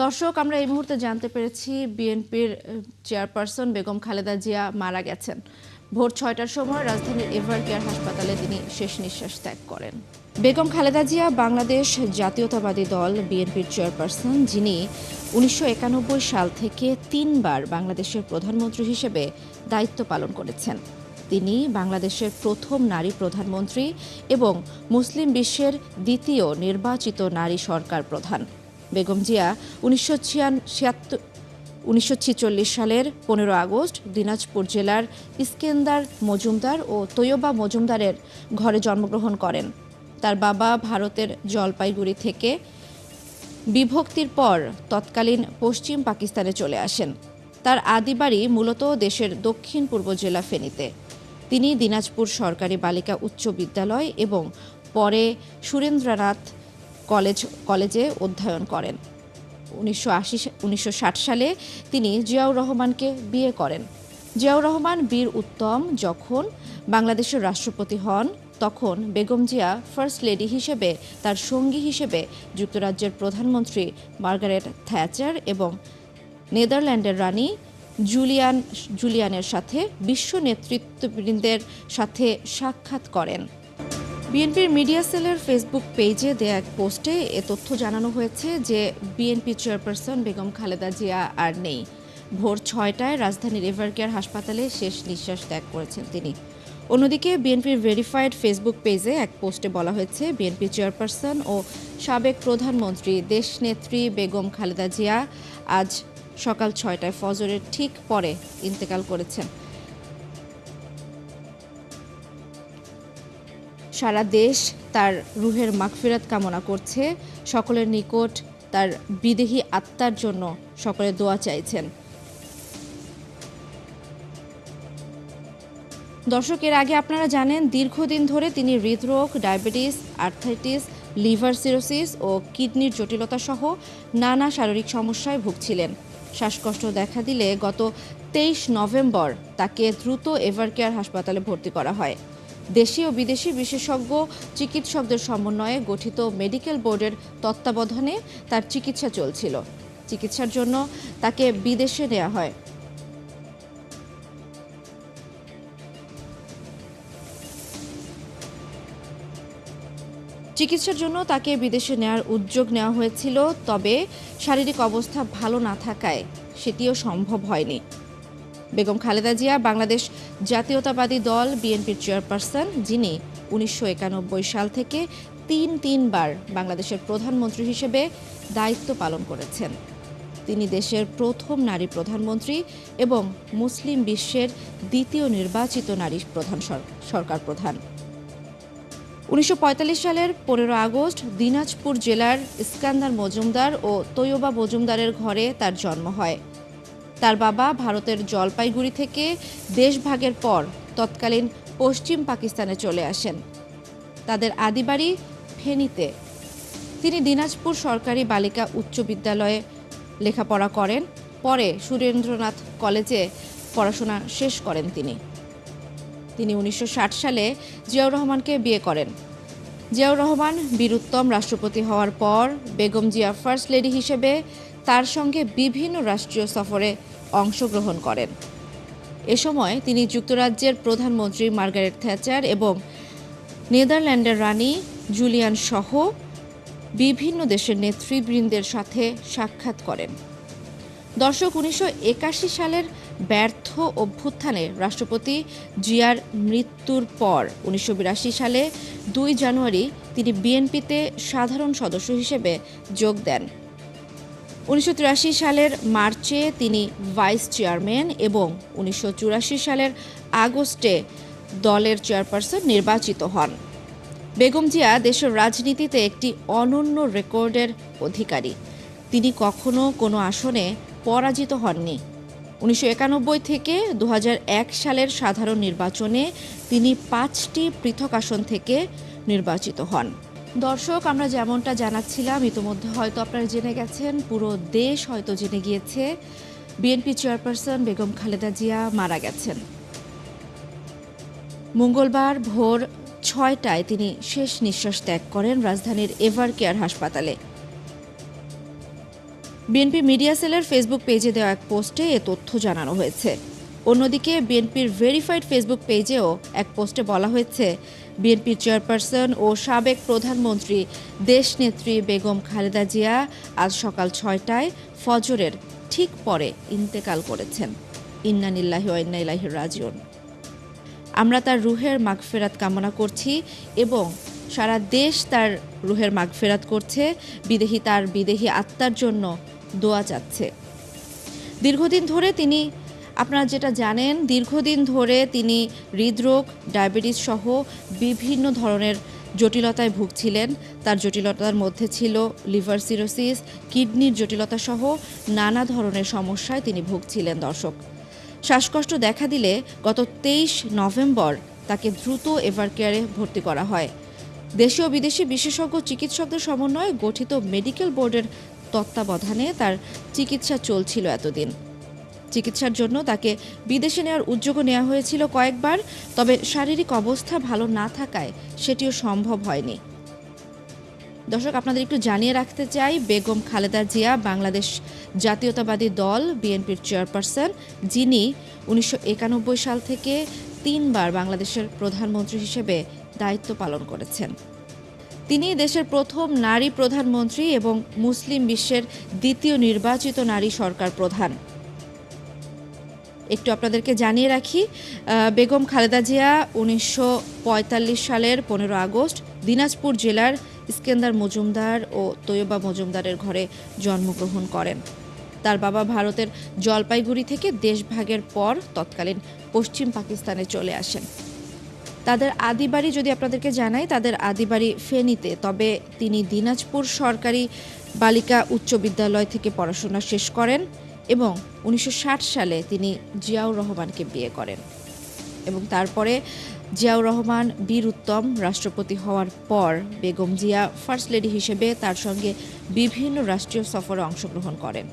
দর্শক, আমরা এই মুহূর্তে জানতে পেরেছি বিএনপির চেয়ারপারসন বেগম খালেদা জিয়া মারা গেছেন। ভোর ৬টার সময় রাজধানীর এভার কেয়ার হাসপাতালে তিনি শেষ নিঃশ্বাস ত্যাগ করেন। বেগম খালেদা জিয়া বাংলাদেশ জাতীয়তাবাদী দল বিএনপির চেয়ারপারসন, যিনি ১৯৯১ সাল থেকে ৩বার বাংলাদেশের প্রধানমন্ত্রী হিসেবে দায়িত্ব পালন করেছেন। তিনি বাংলাদেশের প্রথম নারী প্রধানমন্ত্রী এবং মুসলিম বিশ্বের দ্বিতীয় নির্বাচিত নারী সরকার প্রধান। বেগম জিয়া ১৯৪৬ সালের ১৫ আগস্ট দিনাজপুর জেলার ইস্কেন্দার মজুমদার ও তৈয়বা মজুমদারের ঘরে জন্মগ্রহণ করেন। তার বাবা ভারতের জলপাইগুড়ি থেকে বিভক্তির পর তৎকালীন পশ্চিম পাকিস্তানে চলে আসেন। তার আদি বাড়ি মূলত দেশের দক্ষিণ পূর্ব জেলা ফেনীতে। তিনি দিনাজপুর সরকারি বালিকা উচ্চ বিদ্যালয় এবং পরে সুরেন্দ্রনাথ কলেজে অধ্যয়ন করেন। ১৯৬০ সালে তিনি জিয়াউর রহমানকে বিয়ে করেন। জিয়াউর রহমান বীর উত্তম যখন বাংলাদেশের রাষ্ট্রপতি হন, তখন বেগম জিয়া ফার্স্ট লেডি হিসেবে তার সঙ্গী হিসেবে যুক্তরাজ্যের প্রধানমন্ত্রী মার্গারেট থ্যাচার এবং নেদারল্যান্ডের রানী জুলিয়ানের সাথে বিশ্ব নেতৃত্ববৃন্দের সাথে সাক্ষাৎ করেন। বিএনপির মিডিয়া সেলের ফেসবুক পেজে দেয়া এক পোস্টে এ তথ্য জানানো হয়েছে যে বিএনপি চেয়ারপারসন বেগম খালেদা জিয়া আর নেই। ভোর ৬টায় রাজধানীর এভারকেয়ার হাসপাতালে শেষ নিঃশ্বাস ত্যাগ করেছেন তিনি। অন্যদিকে বিএনপির ভেরিফাইড ফেসবুক পেজে এক পোস্টে বলা হয়েছে, বিএনপি চেয়ারপারসন ও সাবেক প্রধানমন্ত্রী দেশনেত্রী বেগম খালেদা জিয়া আজ সকাল ৬টায় ফজরের ঠিক পরে ইন্তেকাল করেছেন। সারা দেশ তার রুহের মাগফিরাত কামনা করছে। সকলের নিকট তার বিদেহী আত্মার জন্য সকলে দোয়া চাইছেন। দর্শক, এর আগে আপনারা জানেন দীর্ঘদিন ধরে তিনি হৃদরোগ, ডায়াবেটিস, আর্থ্রাইটিস, লিভার সিরোসিস ও কিডনির জটিলতা সহ নানা শারীরিক সমস্যায় ভুগছিলেন। শ্বাসকষ্ট দেখা দিলে গত ২৩ নভেম্বর তাকে দ্রুত এভারকেয়ার হাসপাতালে ভর্তি করা হয়। দেশি ও বিদেশি বিশেষজ্ঞ চিকিৎসকদের সমন্বয়ে গঠিত মেডিকেল বোর্ডের তত্ত্বাবধানে তার চিকিৎসা চলছিল। চিকিৎসার জন্য তাকে বিদেশে নেওয়া হয়। চিকিৎসার জন্য তাকে বিদেশে নেওয়ার উদ্যোগ নেওয়া হয়েছিল, তবে শারীরিক অবস্থা ভালো না থাকায় সেটিও সম্ভব হয়নি। বেগম খালেদা জিয়া বাংলাদেশ জাতীয়তাবাদী দল বিএনপির চেয়ারপারসন, যিনি ১৯৯১ সাল থেকে তিনবার বাংলাদেশের প্রধানমন্ত্রী হিসেবে দায়িত্ব পালন করেছেন। তিনি দেশের প্রথম নারী প্রধানমন্ত্রী এবং মুসলিম বিশ্বের দ্বিতীয় নির্বাচিত নারী সরকার প্রধান। ১৯৪৫ সালের ১৫ আগস্ট দিনাজপুর জেলার ইস্কান্দার মজুমদার ও তৈয়বা মজুমদারের ঘরে তার জন্ম হয়। তার বাবা ভারতের জলপাইগুড়ি থেকে দেশভাগের পর তৎকালীন পশ্চিম পাকিস্তানে চলে আসেন। তাদের আদি বাড়ি ফেনীতে। তিনি দিনাজপুর সরকারি বালিকা উচ্চ বিদ্যালয়ে লেখাপড়া করেন। পরে সুরেন্দ্রনাথ কলেজে পড়াশোনা শেষ করেন তিনি। ১৯৬০ সালে জিয়াউর রহমানকে বিয়ে করেন। জিয়াউর রহমান বীর উত্তম রাষ্ট্রপতি হওয়ার পর বেগম জিয়া ফার্স্ট লেডি হিসেবে তার সঙ্গে বিভিন্ন রাষ্ট্রীয় সফরে অংশগ্রহণ করেন। এ সময় তিনি যুক্তরাজ্যের প্রধানমন্ত্রী মার্গারেট থ্যাচার এবং নেদারল্যান্ডের রানী জুলিয়ান সহ বিভিন্ন দেশের নেতৃবৃন্দের সাথে সাক্ষাৎ করেন। দর্শক, ১৯৮১ সালের ব্যর্থ অভ্যুত্থানে রাষ্ট্রপতি জিয়ার মৃত্যুর পর ১৯৮২ সালে ২ জানুয়ারি তিনি বিএনপিতে সাধারণ সদস্য হিসেবে যোগ দেন। ১৯৮৩ সালের মার্চে তিনি ভাইস চেয়ারম্যান এবং ১৯৮৪ সালের আগস্টে দলের চেয়ারপারসন নির্বাচিত হন। বেগম জিয়া দেশের রাজনীতিতে একটি অনন্য রেকর্ডের অধিকারী। তিনি কখনো কোনো আসনে পরাজিত হননি। ১৯৯১ থেকে ২০০১ সালের সাধারণ নির্বাচনে তিনি ৫টি পৃথক আসন থেকে নির্বাচিত হন। দর্শক, আমরা যেমনটা জানাচ্ছিলাম, ইতোমধ্যে হয়তো আপনারা জেনে গেছেন, পুরো দেশ হয়তো জেনে গিয়েছে, বিএনপি চেয়ারপারসন বেগম খালেদা জিয়া মারা গেছেন। মঙ্গলবার ভোর ৬টায় তিনি শেষ নিঃশ্বাস ত্যাগ করেন রাজধানীর এভার কেয়ার হাসপাতালে। বিএনপি মিডিয়া সেলের ফেসবুক পেজে দেওয়া এক পোস্টে এ তথ্য জানানো হয়েছে। অন্যদিকে বিএনপির ভেরিফাইড ফেসবুক পেজেও এক পোস্টে বলা হয়েছে, বিএনপির চেয়ারপারসন ও সাবেক প্রধানমন্ত্রী দেশনেত্রী বেগম খালেদা জিয়া আজ সকাল ৬টায় ফজরের ঠিক পরে ইন্তেকাল করেছেন। ইন্না লিল্লাহি ওয়া ইন্না ইলাইহি রাজিউন। আমরা তার রুহের মাগফিরাত কামনা করছি এবং সারা দেশ তার রুহের মাগফিরাত করছে। তার বিদেহী আত্মার জন্য দোয়া চাচ্ছে। আপনারা যেটা জানেন, দীর্ঘদিন ধরে তিনি হৃদরোগ, ডায়াবেটিস সহ বিভিন্ন ধরনের জটিলতায় ভুগছিলেন। তার জটিলতার মধ্যে ছিল লিভার সিরোসিস, কিডনির জটিলতা সহ নানা ধরনের সমস্যায় তিনি ভুগছিলেন। দর্শক, শ্বাসকষ্ট দেখা দিলে গত ২৩ নভেম্বর তাকে দ্রুত এভারকেয়ারে ভর্তি করা হয়। দেশীয় বিদেশি বিশেষজ্ঞ চিকিৎসকদের সমন্বয়ে গঠিত মেডিকেল বোর্ডের তত্ত্বাবধানে তার চিকিৎসা চলছিল এতদিন। চিকিৎসার জন্য তাকে বিদেশে নেওয়ার উদ্যোগও নেওয়া হয়েছিল কয়েকবার, তবে শারীরিক অবস্থা ভালো না থাকায় সেটিও সম্ভব হয়নি। দর্শক, আপনাদের একটু জানিয়ে রাখতে চাই, বেগম খালেদা জিয়া বাংলাদেশ জাতীয়তাবাদী দল বিএনপির চেয়ারপারসন, যিনি ১৯৯১ সাল থেকে ৩বার বাংলাদেশের প্রধানমন্ত্রী হিসেবে দায়িত্ব পালন করেছেন। তিনি দেশের প্রথম নারী প্রধানমন্ত্রী এবং মুসলিম বিশ্বের দ্বিতীয় নির্বাচিত নারী সরকার প্রধান। একটু আপনাদেরকে জানিয়ে রাখি, বেগম খালেদা জিয়া ১৯৪৫ সালের ১৫ আগস্ট দিনাজপুর জেলার ইস্কেন্দার মজুমদার ও তৈয়বা মজুমদারের ঘরে জন্মগ্রহণ করেন। তার বাবা ভারতের জলপাইগুড়ি থেকে দেশভাগের পর তৎকালীন পশ্চিম পাকিস্তানে চলে আসেন। তাদের আদিবাড়ি যদি আপনাদেরকে জানাই, তাদের আদিবাড়ি ফেনীতে, তবে তিনি দিনাজপুর সরকারি বালিকা উচ্চ বিদ্যালয় থেকে পড়াশোনা শেষ করেন এবং ১৯৬০ সালে তিনি জিয়াউর রহমানকে বিয়ে করেন এবং তারপরে জিয়াউর রহমান বীর উত্তম রাষ্ট্রপতি হওয়ার পর বেগম জিয়া ফার্স্ট লেডি হিসেবে তার সঙ্গে বিভিন্ন রাষ্ট্রীয় সফরে অংশগ্রহণ করেন।